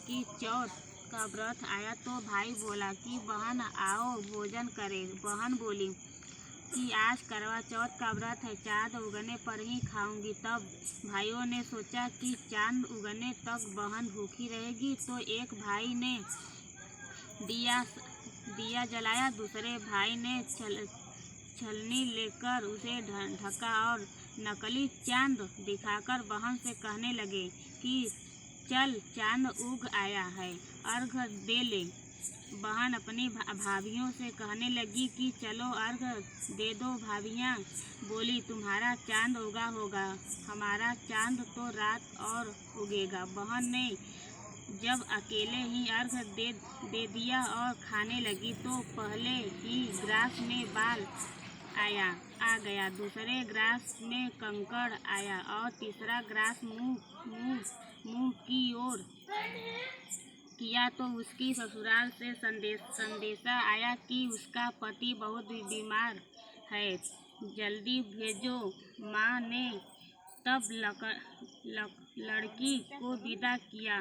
कि चौथ का व्रत आया तो भाई बोला कि बहन आओ भोजन करें। बहन बोली कि आज करवा चौथ का व्रत है, चाँद उगने पर ही खाऊंगी। तब भाइयों ने सोचा कि चाँद उगने तक बहन भूखी रहेगी, तो एक भाई ने दिया जलाया, दूसरे भाई ने छलनी लेकर उसे ढका और नकली चाँद दिखाकर बहन से कहने लगे कि चल चाँद उग आया है, अर्घ दे ले। बहन अपनी भाभियों से कहने लगी कि चलो अर्घ दे दो। भाभियाँ बोली तुम्हारा चाँद उगा होगा, हमारा चाँद तो रात और उगेगा। बहन ने जब अकेले ही अर्घ दे दिया और खाने लगी तो पहले ही ग्रास में बाल आ गया, दूसरे ग्रास में कंकड़ आया और तीसरा ग्रास मुंह की ओर किया तो उसकी ससुराल से संदेशा आया कि उसका पति बहुत बीमार है, जल्दी भेजो। माँ ने तब लड़की को विदा किया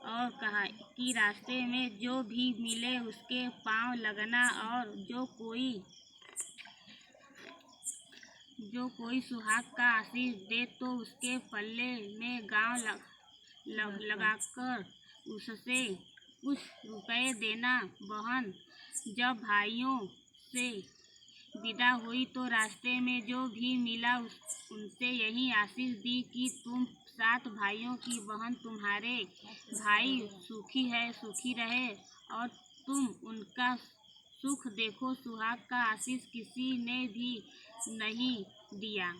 और कहा कि रास्ते में जो भी मिले उसके पाँव लगना और जो कोई सुहाग का आशीष दे तो उसके पल्ले में गांव लगाकर उससे कुछ रुपए देना। बहन जब भाइयों से विदा हुई तो रास्ते में जो भी मिला उनसे यही आशीष दी कि तुम 7 भाइयों की बहन, तुम्हारे भाई सुखी रहे और तुम उनका सुख देखो। सुहाग का आशीष किसी ने भी नहीं दिया।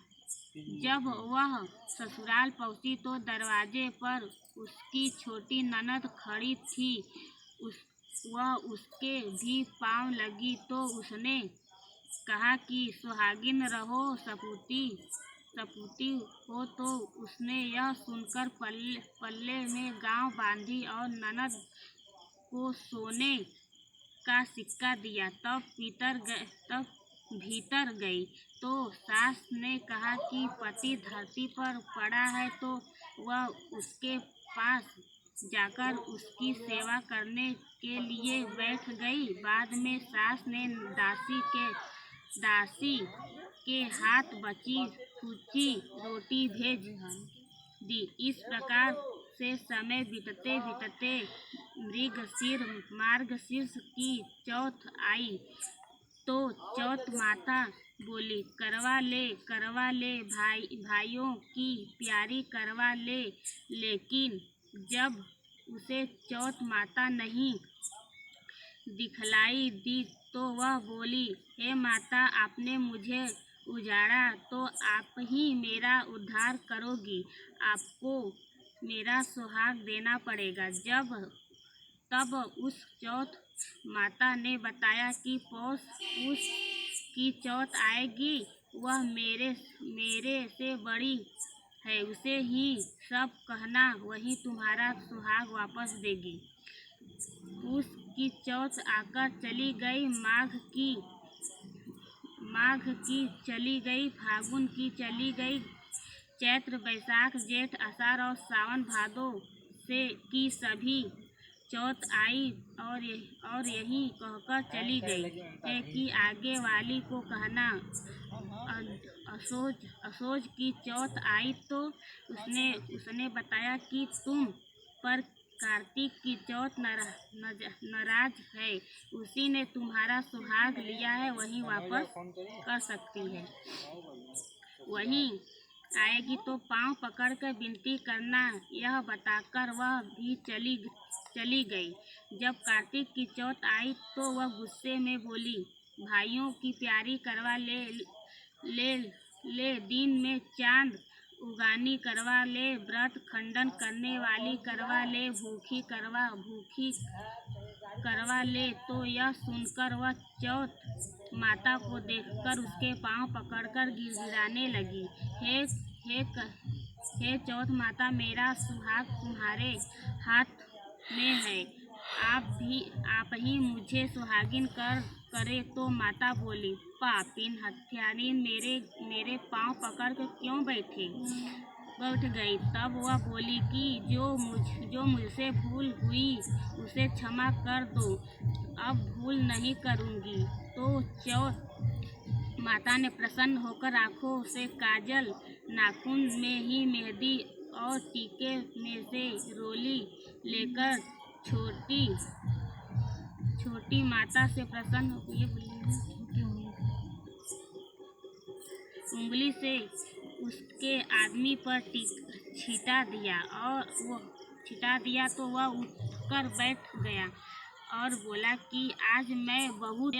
जब वह ससुराल पहुंची तो दरवाजे पर उसकी छोटी ननद खड़ी थी। वह उसके भी पाँव लगी तो उसने कहा कि सुहागिन रहो, सपूती हो। तो उसने यह सुनकर पल्ले में गांव बांधी और ननद को सोने का सिक्का दिया। तब भीतर गई तो सास ने कहा कि पति धरती पर पड़ा है, तो वह उसके पास जाकर उसकी सेवा करने के लिए बैठ गई। बाद में सास ने दासी के हाथ बची खुची रोटी भेज दी। इस प्रकार से समय बीतते मार्गशीर्ष की चौथ आई तो चौथ माता बोली करवा ले भाइयों की प्यारी करवा ले। लेकिन जब उसे चौथ माता नहीं दिखलाई दी तो वह बोली हे माता, आपने मुझे उजाड़ा तो आप ही मेरा उद्धार करोगी, आपको मेरा सुहाग देना पड़ेगा। तब उस चौथ माता ने बताया कि पौष की चौथ आएगी, वह मेरे से बड़ी है, उसे ही सब कहना, वही तुम्हारा सुहाग वापस देगी। पूस की चौथ आकर चली गई, माघ की चली गई, फागुन की चली गई, चैत्र बैसाख जेठ आषाढ़ और सावन भादो की सभी चौथ आई और यही कहकर चली गई है कि आगे वाली को कहना। असोज की चौथ आई तो उसने बताया कि तुम पर कार्तिक की चौथ नाराज है, उसी ने तुम्हारा सुहाग लिया है, वही वापस कर सकती है। वही आएगी तो पाँव पकड़ कर विनती करना। यह बताकर वह भी चली गई। जब कार्तिक की चौथ आई तो वह गुस्से में बोली भाइयों की प्यारी करवा ले, दिन में चाँद उगानी करवा ले, व्रत खंडन करने वाली करवा ले, भूखी करवा ले। तो यह सुनकर वह चौथ माता को देखकर उसके पाँव पकड़कर गिड़गिड़ाने लगी। हे चौथ माता, मेरा सुहाग तुम्हारे हाथ में है, आप ही मुझे सुहागिन करे। तो माता बोली पापिन हत्यारिन, मेरे पाँव पकड़ कर क्यों बैठे? उठ गई। तब वह बोली कि जो मुझसे भूल हुई उसे क्षमा कर दो, अब भूल नहीं करूँगी। तो माता ने प्रसन्न होकर आँखों से काजल, नाखून में ही मेहंदी और टीके में से रोली लेकर छोटी माता से प्रसन्न उंगली से उसके आदमी पर छिटा दिया तो वह उठकर बैठ गया और बोला कि आज मैं बहुत